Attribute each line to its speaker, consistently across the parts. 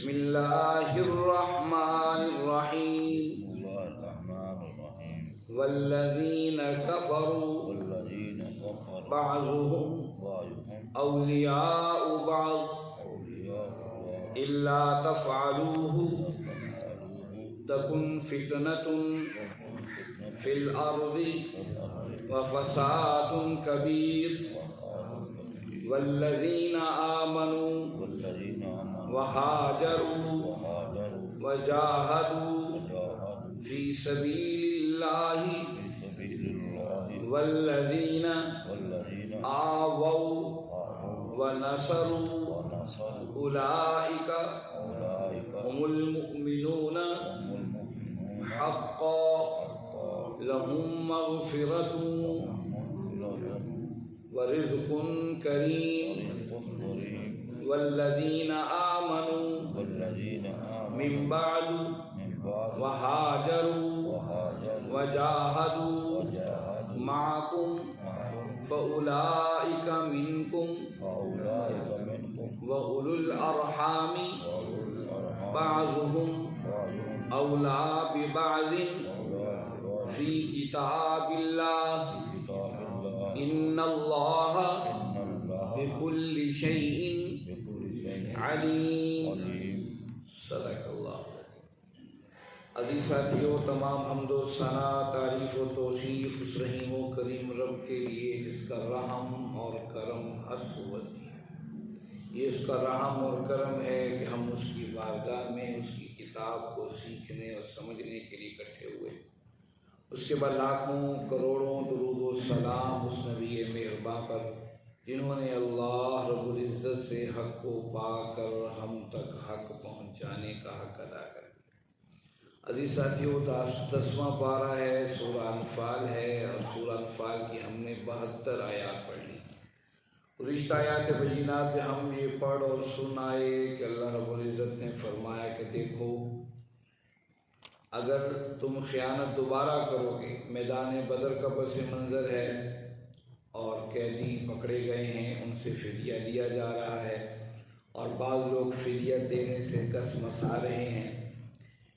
Speaker 1: بسم اللہ الرحمن الرحیم والذین کفروا بعضهم اولیاء بعض الا تفعلوه تکن فتنة فی الارض وفساد کبیر والذین آمنوا وہاجروا وجاہدوا فی سبیل اللہ والذین آووا ونصروا اولئک هم المؤمنون حقا لهم مغفرۃ ورزق کریم والذین آمنوا من بعد وہاجروا وجاہدوا معکم فاولئک منکم وأولو الأرحام بعضهم أولى ببعض في كتاب الله إن الله بكل شيء علیم. صدق اللہ. عزیز ساتھیو، تمام حمد و ثنا، تعریف و توصیف اس رحیم و کریم رب کے لیے جس کا رحم اور کرم ہر سو وسیع. یہ اس کا رحم اور کرم ہے کہ ہم اس کی بارگاہ میں اس کی کتاب کو سیکھنے اور سمجھنے کے لیے اکٹھے ہوئے. اس کے بعد لاکھوں کروڑوں درود و سلام اس نبی مہرباں پر جنہوں نے اللہ رب العزت سے حق کو پا کر ہم تک حق پہنچانے کا حق ادا کر دیا. عزیز ساتھیو، 10واں پارہ ہے، سورہ انفال ہے، اور سورہ انفال کی ہم نے 72 آیات پڑھ لی. گزشتہ آیات بینات میں ہم یہ پڑھ اور سن آئے کہ اللہ رب العزت نے فرمایا کہ دیکھو، اگر تم خیانت دوبارہ کرو گے، میدان بدر کا پس منظر ہے اور قیدی پکڑے گئے ہیں، ان سے فدیہ دیا جا رہا ہے اور بعض لوگ فدیہ دینے سے کس مسا رہے ہیں.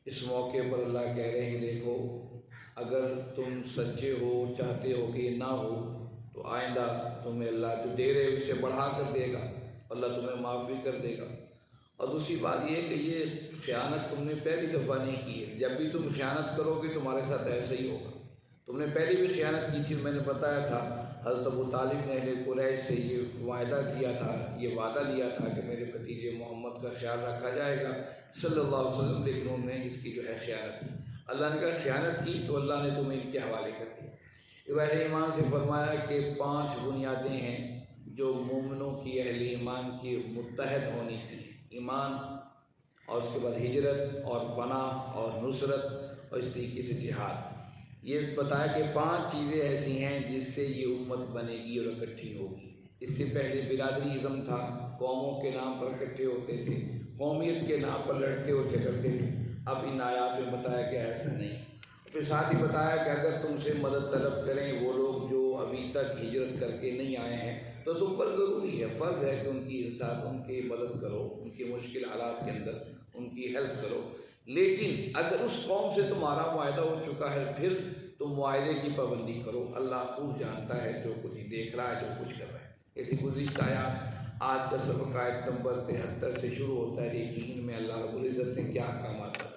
Speaker 1: اس موقع پر اللہ کہہ رہے ہیں دیکھو، اگر تم سچے ہو، چاہتے ہو کہ یہ نہ ہو، تو آئندہ تمہیں اللہ جو دے رہے اس سے بڑھا کر دے گا، اللہ تمہیں معاف بھی کر دے گا. اور دوسری بات یہ ہے کہ یہ خیانت تم نے پہلی دفعہ نہیں کی ہے. جب بھی تم خیانت کرو گے تمہارے ساتھ ایسا ہی ہوگا. تم نے پہلی بھی خیانت کی تھی، میں نے بتایا تھا حضرت ابو طالب نے اہل قریش سے یہ معاہدہ کیا تھا، یہ وعدہ لیا تھا کہ میرے بھتیجے محمد کا خیال رکھا جائے گا صلی اللہ علیہ وسلم، لیکن انہوں نے اس کی جو ہے خیانت کی. اللہ نے کہا خیانت کی تو اللہ نے تمہیں ان کے حوالے کر دیا. اہل ایمان سے فرمایا کہ 5 بنیادیں ہیں جو مومنوں کی، اہل ایمان کی متحد ہونے کی: ایمان، اور اس کے بعد ہجرت اور پناہ اور نصرت، اور اس طریقے سے جہاد. یہ بتایا کہ 5 چیزیں ایسی ہیں جس سے یہ امت بنے گی اور اکٹھی ہوگی. اس سے پہلے برادری ازم تھا، قوموں کے نام پر اکٹھے ہوتے تھے، قومیت کے نام پر لڑتے ہوتے کرتے تھے. اب ان آیات میں بتایا کہ ایسا نہیں. پھر ساتھ ہی بتایا کہ اگر تم سے مدد طلب کریں وہ لوگ جو ابھی تک ہجرت کر کے نہیں آئے ہیں، تو تم پر ضروری ہے، فرض ہے کہ ان کی انصاف، ان کی مدد کرو، ان کے مشکل حالات کے اندر ان کی ہیلپ کرو. لیکن اگر اس قوم سے تمہارا معاہدہ ہو چکا ہے پھر تم معاہدے کی پابندی کرو. اللہ خوب جانتا ہے جو کچھ دیکھ رہا ہے، جو کچھ کر رہا ہے. ایسی گزشتہ آیات آج کا سبق آیت نمبر 73 سے شروع ہوتا ہے. یقین میں اللہ رب العزت نے کیا احکامات بتائے.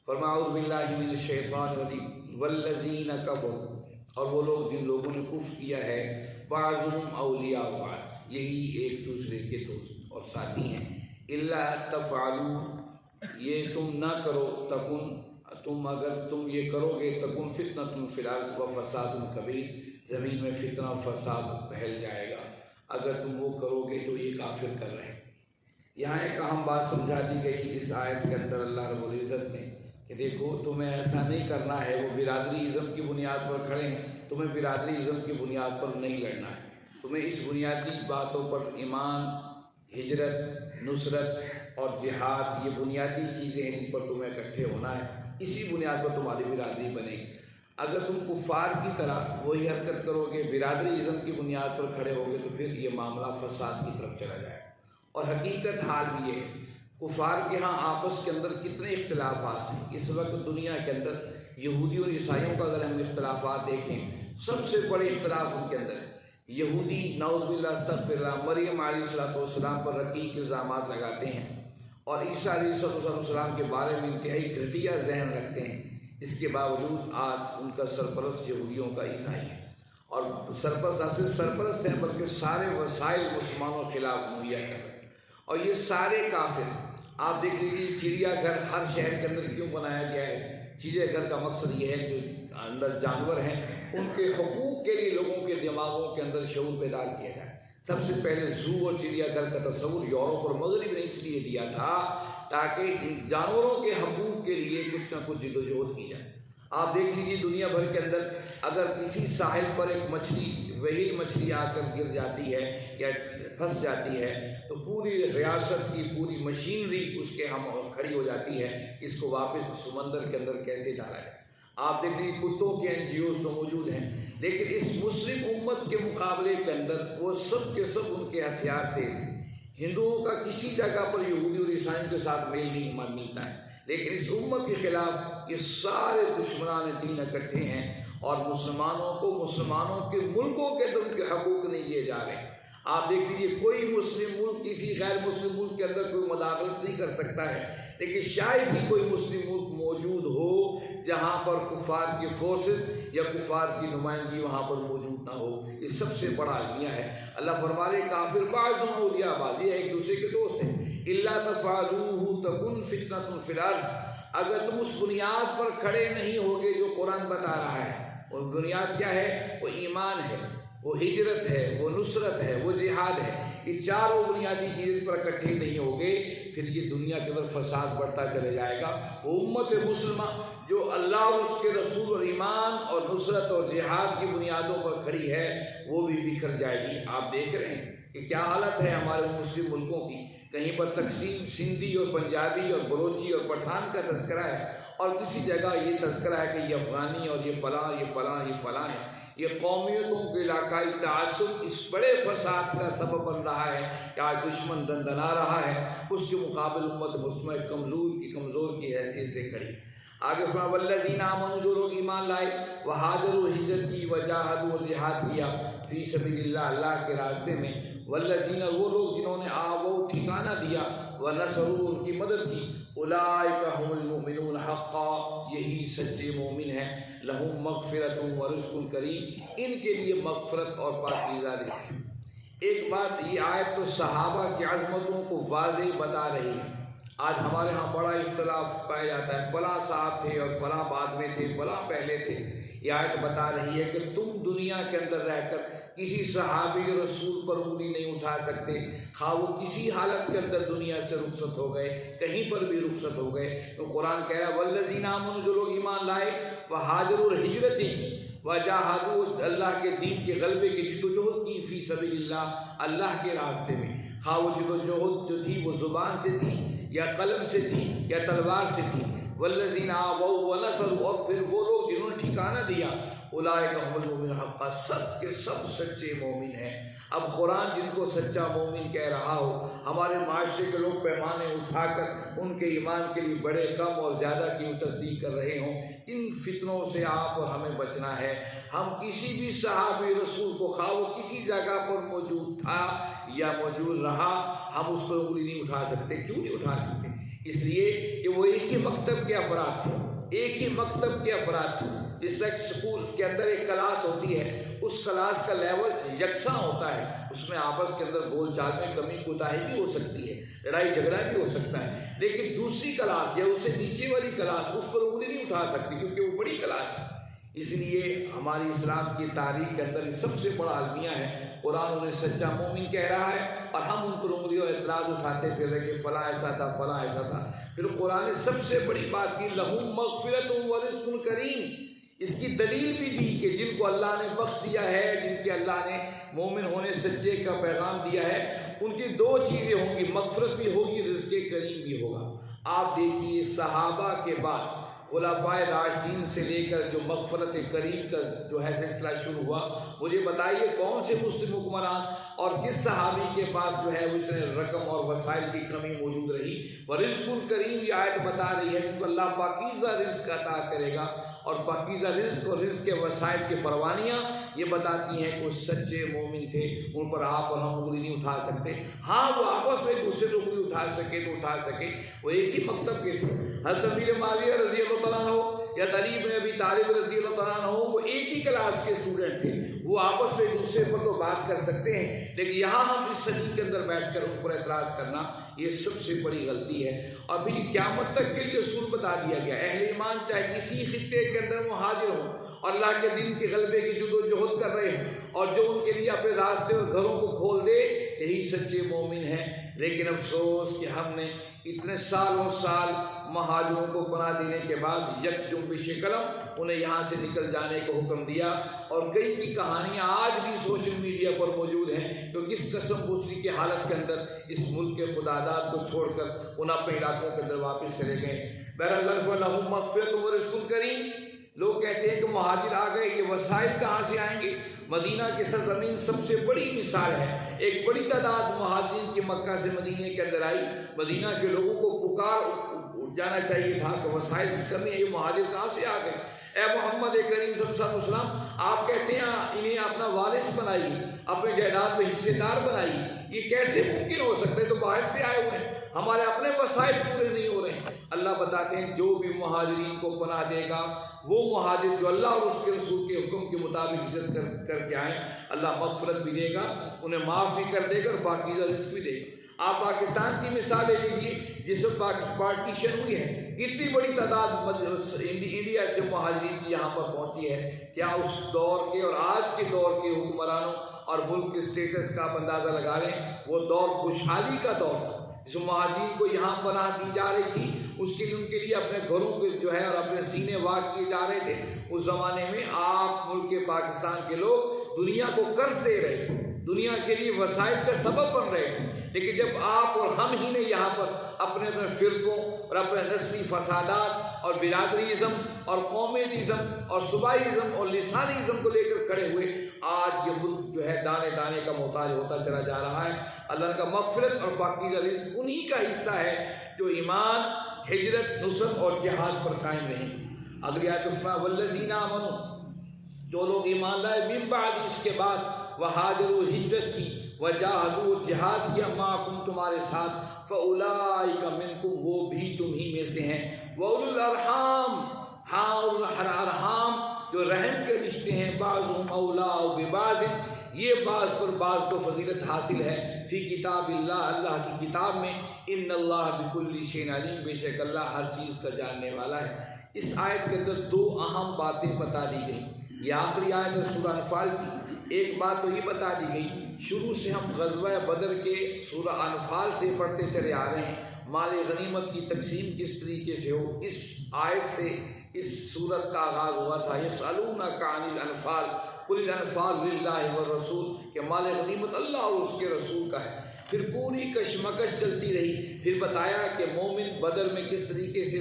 Speaker 1: فرمایا اعوذ باللہ من الشیطان الرجیم والذین کفروا، اور وہ لوگ جن لوگوں نے کفر کیا ہے، بعضهم اولیاء بعض، یہی ایک دوسرے کے دوست اور ساتھی ہیں. الا تفعلوا، یہ تم نہ کرو، تکن، تم اگر تم یہ کرو گے، تکن فتنۃ فی الارض وفساد کبیر، زمین میں فتنہ و فساد پھیل جائے گا. اگر تم وہ کرو گے تو یہ کافر کر رہے ہیں. یہاں ایک اہم بات سمجھا دی گئی اس آیت کے اندر اللہ رب العزت نے کہ دیکھو تمہیں ایسا نہیں کرنا ہے. وہ برادری ازم کی بنیاد پر کھڑے ہیں، تمہیں برادری ازم کی بنیاد پر نہیں لڑنا ہے. تمہیں اس بنیادی باتوں پر، ایمان، ہجرت، نصرت اور جہاد، یہ بنیادی چیزیں ہیں، ان پر تمہیں اکٹھے ہونا ہے. اسی بنیاد پر تمہاری برادری بنے گی. اگر تم کفار کی طرح وہی حرکت کرو گے، برادری ازم کی بنیاد پر کھڑے ہوگے، تو پھر یہ معاملہ فساد کی طرف چلا جائے گا. اور حقیقت حال بھی یہ ہے، کفار کے ہاں آپس کے اندر کتنے اختلافات ہیں اس وقت دنیا کے اندر۔ یہودی اور عیسائیوں کا اگر ہم اختلافات دیکھیں، سب سے بڑے اختلاف ان کے اندر ہے۔ یہودی نعوذ باللہ استغفر اللہ مریم علیہ السلام پر رقیق الزامات لگاتے ہیں، اور عیسیٰ علیہ السلام کے بارے میں انتہائی گھٹیا ذہن رکھتے ہیں۔ اس کے باوجود آج ان کا سرپرست یہودیوں کا عیسائی ہے، اور سرپرست نہ صرف سرپرست ہیں بلکہ سارے وسائل مسلمانوں کے خلاف مہیا کر رہے ہیں، اور یہ سارے کافر ہیں۔ آپ دیکھ لیجیے چڑیا گھر ہر شہر کے اندر کیوں بنایا گیا ہے؟ چڑیا گھر کا مقصد یہ ہے کہ جو اندر جانور ہیں ان کے حقوق کے لیے لوگوں کے دماغوں کے اندر شعور بیدار کیا جائے۔ سب سے پہلے زو اور چڑیا گھر کا تصور یورپ اور مغرب نے اس لیے دیا تھا تاکہ ان جانوروں کے حقوق کے لیے کچھ نہ کچھ جدوجہد کی جائے۔ آپ دیکھ لیجیے دنیا بھر کے اندر اگر کسی ساحل پر ایک مچھلی وہیل مچھلی آ کر گر جاتی ہے یا پھنس جاتی ہے تو پوری ریاست کی پوری مشینری اس کے ہم کھڑی ہو جاتی ہے، اس کو واپس سمندر کے اندر کیسے ڈالا جائے۔ آپ دیکھ لیجیے کتوں کے NGOs تو موجود ہیں، لیکن اس مسلم امت کے مقابلے کے اندر وہ سب کے سب ان کے ہتھیار تیز ہیں۔ ہندوؤں کا کسی جگہ پر یہودی اور عیسائیوں کے ساتھ میل نہیں ملتا ہے، لیکن اس امت کے خلاف یہ سارے دشمنان دین اکٹھے ہیں، اور مسلمانوں کو مسلمانوں کے ملکوں کے اندر ان کے حقوق نہیں دیے جا رہے ہیں۔ آپ دیکھ لیجیے کوئی مسلم ملک کسی غیر مسلم ملک کے اندر کوئی مداخلت نہیں کر سکتا ہے، لیکن شاید ہی کوئی مسلم ملک موجود ہو جہاں پر کفار کی فورسز یا کفار کی نمائندگی وہاں پر موجود نہ ہو۔ یہ سب سے بڑا المیہ ہے۔ اللہ فرمائے کافر بعضهم اولیاء بعض، یہ ایک دوسرے کے دوست ہیں۔ الا تفعلوه تکن فتنة فی الارض، اگر تم اس بنیاد پر کھڑے نہیں ہوگے جو قرآن بتا رہا ہے، اور بنیاد کیا ہے؟ وہ ایمان ہے، وہ ہجرت ہے، وہ نصرت ہے، وہ جہاد ہے۔ یہ چاروں بنیادی چیزیں پر اکٹھے نہیں ہوگے پھر یہ دنیا کے اندر فساد بڑھتا چلے جائے گا۔ وہ امت مسلمہ جو اللہ اور اس کے رسول اور ایمان اور نصرت اور جہاد کی بنیادوں پر کھڑی ہے وہ بھی بکھر جائے گی۔ آپ دیکھ رہے ہیں کہ کیا حالت ہے ہمارے مسلم ملکوں کی، کہیں پر تقسیم سندھی اور پنجابی اور بلوچی اور پٹھان کا تذکرہ ہے، اور کسی جگہ یہ تذکرہ ہے کہ یہ افغانی اور یہ فلاں یہ فلاں یہ فلاں ہے۔ یہ قومیتوں کے علاقائی تعصب اس بڑے فساد کا سبب بن رہا ہے کہ آج دشمن دندنا رہا ہے، اس کے مقابل امت مسلمہ کمزور کی حیثیت سے کھڑی۔ آگے فرمایا والذین آمنوا، جو لوگ ایمان لائے، وہاجروا ہجرت کی، وجاہدوا اور جہاد کیا، فی سبیل اللہ اللہ کے راستے میں، والذین وہ لوگ جنہوں نے آووا ٹھکانہ دیا، ونصروا ان کی مدد کی، اولئک هم المؤمنون حقا، یہی سچے مومن ہیں، لہم مغفرۃ ورزق کریم، ان کے لیے مغفرت اور پاکیزہ رزق۔ ایک بات، یہ آیت تو صحابہ کی عظمتوں کو واضح بتا رہی ہے۔ آج ہمارے ہاں بڑا اختلاف پایا جاتا ہے، فلاں صاحب تھے اور فلاں بعد میں تھے، فلاں پہلے تھے۔ یہ آیت بتا رہی ہے کہ تم دنیا کے اندر رہ کر کسی صحابی رسول پر انگلی نہیں اٹھا سکتے، خواہ وہ کسی حالت کے اندر دنیا سے رخصت ہو گئے، کہیں پر بھی رخصت ہو گئے۔ تو قرآن کہہ رہا ہے والذین آمنوا، جو لوگ ایمان لائے، وہاجروا ہجرت کی، وجاہدوا اللہ کے دین کے غلبے کی جدوجہد کی، فی سبیل اللہ اللہ کے راستے میں، خواہ وہ جدوجہد جو تھی وہ زبان سے تھی یا قلم سے تھی یا تلوار سے تھی۔ والذین آووا ونصروا، اور پھر وہ لوگ جنہوں نے ٹھکانہ دیا، اولئک هم المؤمنون حقا، سب کے سب سچے مومن ہیں۔ اب قرآن جن کو سچا مومن کہہ رہا ہو، ہمارے معاشرے کے لوگ پیمانے اٹھا کر ان کے ایمان کے لیے بڑے کم اور زیادہ کی تصدیق کر رہے ہوں، ان فتنوں سے آپ اور ہمیں بچنا ہے۔ ہم کسی بھی صحابی رسول کو، خواہ وہ کسی جگہ پر موجود تھا یا موجود رہا، ہم اس پر انگلی نہیں اٹھا سکتے۔ کیوں نہیں اٹھا سکتے؟ اس لیے کہ وہ ایک ہی مکتب کے افراد تھے، ایک ہی مکتب کے افراد تھے۔ جس طرح اسکول کے اندر ایک کلاس ہوتی ہے، اس کلاس کا لیول یکساں ہوتا ہے، اس میں آپس کے اندر بول چال میں کمی کوتاہی بھی ہو سکتی ہے، لڑائی جھگڑا بھی ہو سکتا ہے، لیکن دوسری کلاس یا اس سے نیچے والی کلاس اس پر انگلی نہیں اٹھا سکتی کیونکہ وہ بڑی کلاس ہے۔ اس لیے ہماری اسلام کی تاریخ کے اندر سب سے بڑا المیہ ہے، قرآن انہیں سچا مومن کہہ رہا ہے اور ہم ان پر انگلی اور اعتراض اٹھاتے پھر رہے کہ فلاں ایسا تھا فلاں ایسا تھا۔ پھر قرآن نے سب سے بڑی بات کی، لہم مغفرۃ ورزق کریم، اس کی دلیل بھی دی کہ جن کو اللہ نے بخش دیا ہے، جن کے اللہ نے مومن ہونے سچے کا پیغام دیا ہے، ان کی دو چیزیں ہوں گی، مغفرت بھی ہوگی، رزق کریم بھی ہوگا۔ آپ دیکھیے صحابہ کے بعد خلفائے راشدین سے لے کر جو مغفرت کریم کا جو ہے سلسلہ شروع ہوا، مجھے بتائیے کون سے مسلم حکمران اور کس صحابی کے پاس جو ہے وہ اتنے رقم اور وسائل کی کمی موجود رہی؟ ورزق الکریم یہ آیت بتا رہی ہے کہ اللہ پاکیزہ رزق عطا کرے گا، اور پاکیزہ رزق اور رزق کے وسائل کی فروانیاں یہ بتاتی ہیں کہ وہ سچے مومن تھے، ان پر آپ اور ہم انگلی نہیں اٹھا سکتے۔ ہاں وہ آپس میں دوسرے سے انگلی اٹھا سکے تو اٹھا سکے، وہ ایک ہی مکتب کے تھے۔ حضرت امیر معاویہ رضی اللہ تعالیٰ عنہ یا علی بن ابی طالب رضی اللہ تعالیٰ عنہ وہ ایک ہی کلاس کے اسٹوڈنٹ تھے، وہ آپس میں دوسرے پر تو بات کر سکتے ہیں، لیکن یہاں ہم اس صدی کے اندر بیٹھ کر ان پر اعتراض کرنا یہ سب سے بڑی غلطی ہے۔ اور پھر قیامت تک کے لیے اصول بتا دیا گیا، اہل ایمان چاہے کسی خطے کے اندر وہ حاضر ہوں اور اللہ کے دین کے غلبے کی جدوجہد کر رہے ہوں، اور جو ان کے لیے اپنے راستے اور گھروں کو کھول دے، یہی سچے مومن ہیں۔ لیکن افسوس کہ ہم نے اتنے سالوں سال مہاجروں کو پناہ دینے کے بعد یک جنبش قلم انہیں یہاں سے نکل جانے کا حکم دیا، اور کئی کی کہانیاں آج بھی سوشل میڈیا پر موجود ہیں جو کس قسم پوچھی کی حالت کے اندر اس ملک کے خداداد کو چھوڑ کر ان اپنے علاقوں کے اندر واپس چلے گئے۔ بہرحال فلہم مغفرۃ ورزق کریم، لوگ کہتے ہیں کہ مہاجر آ گئے، یہ وسائل کہاں سے آئیں گے؟ مدینہ کی سرزمین سب سے بڑی مثال ہے، ایک بڑی تعداد مہاجرین کی مکہ سے مدینہ کے اندر آئی، مدینہ کے لوگوں کو پکار جانا چاہیے تھا کہ وسائل کی کمی ہے، یہ مہاجر کہاں سے آ گئے؟ اے محمد کریم صلی اللہ علیہ وسلم، آپ کہتے ہیں انہیں اپنا وارث بنائیے، اپنے جائیداد میں حصے دار بنائیے، یہ کیسے ممکن ہو سکتا ہے؟ تو باہر سے آئے ہوئے ہیں، ہمارے اپنے وسائل پورے نہیں ہو رہے ہیں۔ اللہ بتاتے ہیں جو بھی مہاجرین کو پناہ دے گا، وہ مہاجر جو اللہ اور اس کے رسول کے حکم کے مطابق ہجرت کر کے آئیں، اللہ مغفرت بھی دے گا، انہیں معاف بھی کر دے گا اور پاکیزہ رزق بھی دے گا۔ آپ پاکستان کی مثال لے لیجیے، جس وقت پارٹیشن ہوئی ہے، کتنی بڑی تعداد انڈیا سے مہاجرین کی یہاں پر پہنچی ہے۔ کیا اس دور کے اور آج کے دور کے حکمرانوں اور ملک کے اسٹیٹس کا آپ اندازہ لگا لیں، وہ دور خوشحالی کا دور تھا، جس مہاجرین کو یہاں پناہ دی جا رہی تھی، اس کے لیے ان کے لیے اپنے گھروں کے جو ہے اور اپنے سینے وا کیے جا رہے تھے۔ اس زمانے میں آپ ملک کے پاکستان کے لوگ دنیا کو قرض دے رہے تھے، دنیا کے لیے وسائل کا سبب بن رہے تھے، لیکن جب آپ اور ہم ہی نے یہاں پر اپنے اپنے فرقوں اور اپنے نسلی فسادات اور برادریزم اور قومیتزم اور صوبائیزم اور لسانیزم کو لے کر کھڑے ہوئے، آج یہ ملک جو ہے دانے دانے کا محتاج ہوتا چلا جا رہا ہے۔ اللہ کا مغفرت اور پاکیزہ رزق انہی کا حصہ ہے جو ایمان، ہجرت، نصرت اور جہاد پر قائم رہیں۔ اگلی آیت میں والذین آمنوا، جو لوگ ایمان لائے، من بعد اس کے بعد، وہاجروا ہجرت کی، وجاہدوا جہاد کیا، معکم تمہارے ساتھ، فاولئک منکم وہ بھی تمہیں میں سے ہیں، واولو الارحام، ہاں ارحام جو رحم کے رشتے ہیں، بعضهم اولیاء ببعض، یہ بعض پر بعض کو فضیلت حاصل ہے، فی کتاب اللہ، اللہ کی کتاب میں، ان اللہ بکل شیء علیم، بے شک اللہ ہر چیز کا جاننے والا ہے۔ اس آیت کے اندر دو اہم باتیں بتا دی گئی۔ یہ آخری آیت ہے سورہ انفال کی۔ ایک بات تو یہ بتا دی گئی، شروع سے ہم غزوہ بدر کے سورہ انفال سے پڑھتے چلے آ رہے ہیں، مال غنیمت کی تقسیم کس طریقے سے ہو، اس آیت سے اس سورت کا آغاز ہوا تھا۔ یسألونک عن الانفال قل الانفال للہ والرسول، کہ مال غنیمت اللہ اور اس کے رسول کا ہے۔ پھر پوری کشمکش چلتی رہی، پھر بتایا کہ مومن بدر میں کس طریقے سے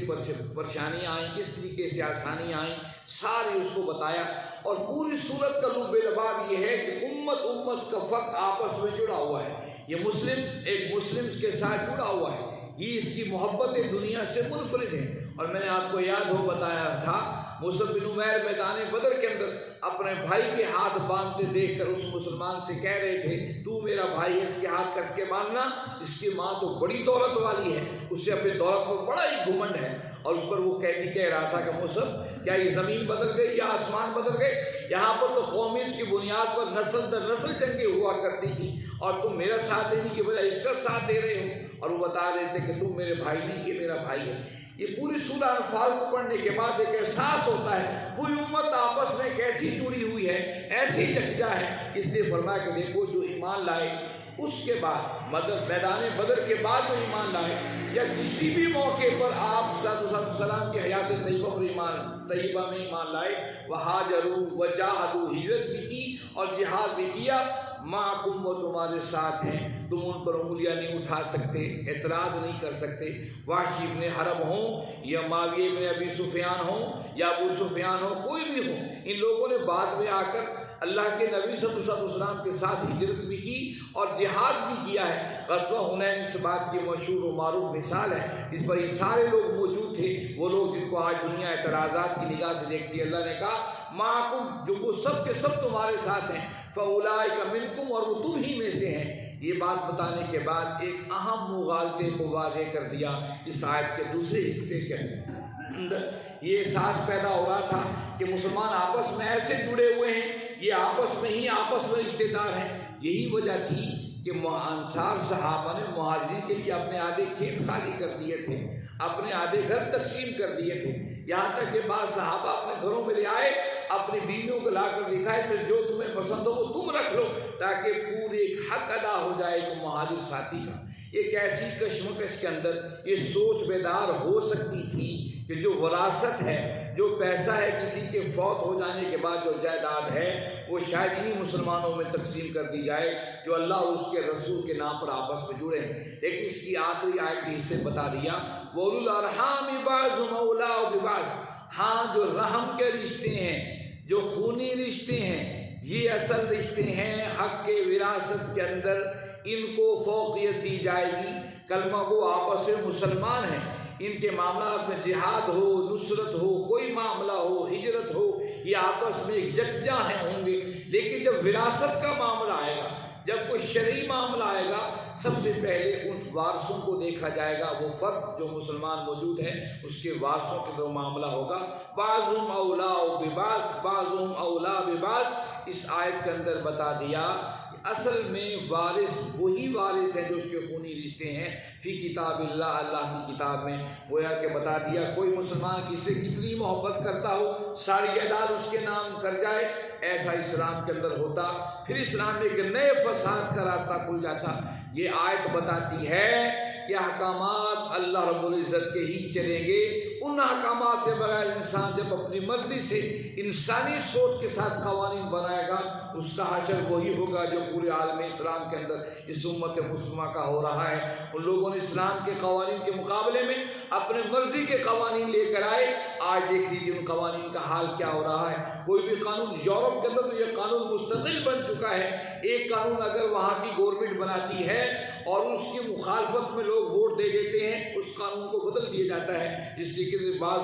Speaker 1: پریشانیاں آئیں، کس طریقے سے آسانیاں آئیں، سارے اس کو بتایا۔ اور پوری صورت کا لب لباب یہ ہے کہ امت کا فرق آپس میں جڑا ہوا ہے، یہ مسلم ایک مسلم کے ساتھ جڑا ہوا ہے، یہ اس کی محبت دنیا سے منفرد ہے۔ اور میں نے آپ کو یاد ہو بتایا تھا، مصعب بن عمیر میدان بدر کے اندر اپنے بھائی کے ہاتھ باندھتے دیکھ کر اس مسلمان سے کہہ رہے تھے، تو میرا بھائی، اس کے ہاتھ کس کے باندھنا، اس کی ماں تو بڑی دولت والی ہے، اس سے اپنی دولت پر بڑا ہی گھمنڈ ہے۔ اور اس پر وہ قیدی کہہ رہا تھا کہ مصعب، کیا یہ زمین بدل گئی یا آسمان بدل گئے؟ یہاں پر تو قومیت کی بنیاد پر نسل در نسل جنگیں ہوا کرتی تھی، اور تم میرا ساتھ دینے کی بجائے اس کا ساتھ دے رہے ہو۔ اور وہ بتا رہے تھے کہ تم میرے بھائی نہیں، یہ میرا بھائی ہے۔ یہ پوری سورہ انفال کو پڑھنے کے بعد ایک احساس ہوتا ہے پوری امت آپس میں کیسی جڑی ہوئی ہے، ایسی یکجا ہے۔ اس لیے فرمایا کہ دیکھو جو ایمان لائے اس کے بعد میدان بدر کے بعد جو ایمان لائے، یا کسی بھی موقع پر آپ صلی اللہ علیہ وسلم کی حیات طیبہ پر ایمان طیبہ میں ایمان لائے، وہاجروا وجاہدوا، ہجرت بھی کی اور جہاد بھی کیا، معکم وہ تمہارے ساتھ ہیں، تم ان پر انگلیاں نہیں اٹھا سکتے، اعتراض نہیں کر سکتے۔ وحشی ابن حرب ہوں یا معاویہ ابن ابی سفیان ہوں یا ابو سفیان ہوں، کوئی بھی ہو، ان لوگوں نے بعد میں آ کر اللہ کے نبی صلی اللہ علیہ وسلم کے ساتھ ہجرت بھی کی اور جہاد بھی کیا ہے۔ غزوہ حنین اس بات کی مشہور و معروف مثال ہے، اس پر یہ سارے لوگ موجود تھے، وہ لوگ جن کو آج دنیا اعتراضات کی نگاہ سے دیکھتی ہے۔ اللہ نے کہا معکم، جو وہ سب کے سب تمہارے ساتھ ہیں، فاولئک منکم، اور وہ تم ہی میں سے ہیں۔ یہ بات بتانے کے بعد ایک اہم مغالطے کو واضح کر دیا اس آیت کے دوسرے حصے کے اندر۔ یہ احساس پیدا ہو رہا تھا کہ مسلمان آپس میں ایسے جڑے ہوئے ہیں، یہ آپس میں رشتہ دار ہیں۔ یہی وجہ تھی کہ انصار صحابہ نے مہاجرین کے لیے اپنے آدھے کھیت خالی کر دیے تھے، اپنے آدھے گھر تقسیم کر دیے تھے، یہاں تک کہ بعض صحابہ اپنے گھروں میں لے آئے، اپنی بیویوں کو لا کر دکھائے، پھر جو تمہیں پسند ہو وہ تم رکھ لو، تاکہ پورے ایک حق ادا ہو جائے کہ مہاجر ساتھی کا۔ ایک ایسی کشمکش کے اندر یہ سوچ بیدار ہو سکتی تھی کہ جو وراثت ہے، جو پیسہ ہے، کسی کے فوت ہو جانے کے بعد جو جائیداد ہے، وہ شاید انہی مسلمانوں میں تقسیم کر دی جائے جو اللہ اور اس کے رسول کے نام پر آپس میں جڑے ہیں۔ لیکن اس کی آخری آیت کے حصے بتا دیا، وَأُولُو الْأَرْحَامِ بَعْضُهُمْ أَوْلَىٰ بِبَعْضٍ، ہاں جو رحم کے رشتے ہیں، جو خونی رشتے ہیں، یہ اصل رشتے ہیں، حق کے وراثت کے اندر ان کو فوقیت دی جائے گی۔ کلمہ گو آپس میں مسلمان ہیں، ان کے معاملات میں جہاد ہو، نصرت ہو، کوئی معاملہ ہو، ہجرت ہو، یہ آپس میں یکجا ہیں ہوں گے۔ لیکن جب وراثت کا معاملہ آئے گا، جب کوئی شرعی معاملہ آئے گا، سب سے پہلے ان وارثوں کو دیکھا جائے گا، وہ فرد جو مسلمان موجود ہے اس کے وارثوں کے جو معاملہ ہوگا۔ بعضهم اولیٰ ببعض، بعضهم اولیٰ ببعض، اس آیت کے اندر بتا دیا کہ اصل میں وارث وہی وارث ہیں جو اس کے خونی رشتے ہیں، فی کتاب اللہ، اللہ کی کتاب میں۔ گویا کہ بتا دیا کوئی مسلمان کسی سے کتنی محبت کرتا ہو، ساری جائیداد اس کے نام کر جائے، ایسا اسلام کے اندر ہوتا، پھر اسلام میں ایک نئے فساد کا راستہ کھل جاتا۔ یہ آیت بتاتی ہے کہ احکامات اللہ رب العزت کے ہی چلیں گے۔ ان احکامات کے بغیر انسان جب اپنی مرضی سے انسانی سوچ کے ساتھ قوانین بنائے گا، اس کا حشر وہی ہوگا جو پورے عالم اسلام کے اندر اس امت مسلمہ کا ہو رہا ہے۔ ان لوگوں نے اسلام کے قوانین کے مقابلے میں اپنے مرضی کے قوانین لے کر آئے۔ آج دیکھ لیجیے ان قوانین کا حال کیا ہو رہا ہے۔ کوئی بھی قانون، یورپ کے اندر تو یہ قانون مستقل بن چکا ہے، ایک قانون اگر وہاں کی گورنمنٹ بناتی ہے اور اس کی مخالفت میں لوگ ووٹ دے دیتے ہیں، اس قانون کو بدل دیا جاتا ہے۔ اس طریقے سے بعض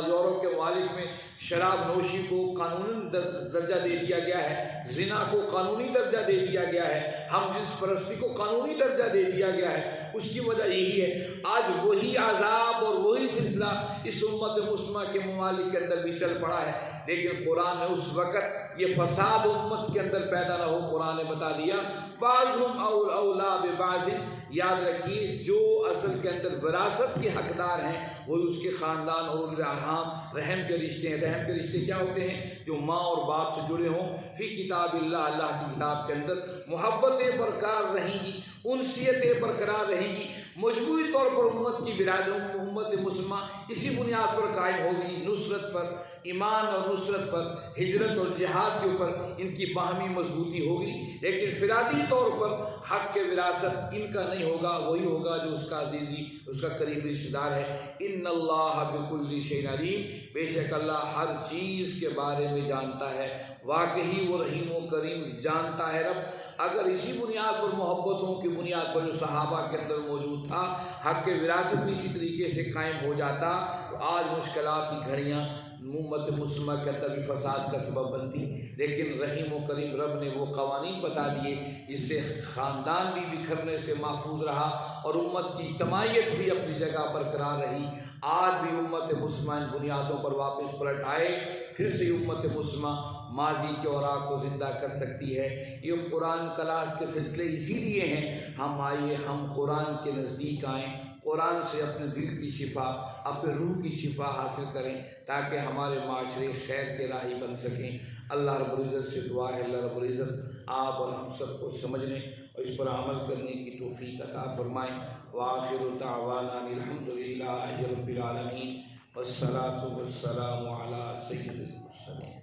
Speaker 1: یورپ کے ممالک میں شراب نوشی کو قانونی درجہ دے دیا گیا ہے، زنا کو قانونی درجہ دے دیا گیا ہے، ہم جنس پرستی کو قانونی درجہ دے دیا گیا ہے۔ اس کی وجہ یہی ہے، آج وہی عذاب اور وہی سلسلہ اس امت مسلمہ کے ممالک کے اندر بھی چل پڑا ہے۔ لیکن قرآن نے اس وقت یہ فساد امت کے اندر پیدا نہ ہو، قرآن نے بتا دیا بعضهم اولیٰ ببعض۔ یاد رکھیے جو اصل کے اندر وراثت کے حقدار ہیں وہ اس کے خاندان اور ارحام، رحم کے رشتے ہیں۔ رحم کے رشتے کیا ہوتے ہیں؟ جو ماں اور باپ سے جڑے ہوں، فی کتاب اللہ، اللہ کی کتاب کے اندر محبتیں برقرار رہیں گی، انسیتیں برقرار رہیں گی، مجموعی طور پر امت کی برادری، امت مسلمہ اسی بنیاد پر قائم ہوگی، نصرت پر، ایمان اور نصرت پر، ہجرت اور جہاد کے اوپر ان کی باہمی مضبوطی ہوگی۔ لیکن فرادی طور پر حق کے وراثت ان کا نہیں ہوگا، وہی ہوگا جو اس کا عزیزی، اس کا قریبی رشتہ دار ہے۔ ان اللہ بکل شیء علیم، بے شک اللہ ہر چیز کے بارے میں جانتا ہے، واقعی وہ رحیم و کریم جانتا ہے۔ رب اگر اسی بنیاد پر، محبتوں کی بنیاد پر جو صحابہ کے اندر موجود تھا، حق کے وراثت بھی اسی طریقے سے قائم ہو جاتا تو آج مشکلات کی گھڑیاں امت مسلمہ کے اندر بھی فساد کا سبب بنتی۔ لیکن رحیم و کریم رب نے وہ قوانین بتا دیے، اس سے خاندان بھی بکھرنے سے محفوظ رہا اور امت کی اجتماعیت بھی اپنی جگہ برقرار رہی۔ آج بھی امت مسلمہ ان بنیادوں پر واپس پلٹ آئے، پھر سے امت مسلمہ ماضی کے اوراق کو زندہ کر سکتی ہے۔ یہ قرآن کلاس کے سلسلے اسی لیے ہیں، ہم آئیے ہم قرآن کے نزدیک آئیں، قرآن سے اپنے دل کی شفا، اپنے روح کی شفا حاصل کریں تاکہ ہمارے معاشرے خیر کے راہی بن سکیں۔ اللہ رب العزت سے دعا ہے اللہ رب العزت آپ اور ہم سب کو سمجھنے اور اس پر عمل کرنے کی توفیق عطا فرمائیں۔ وآخر دعوانا الحمد للہ رب العالمین، والصلاة والسلام علی سید المرسلین۔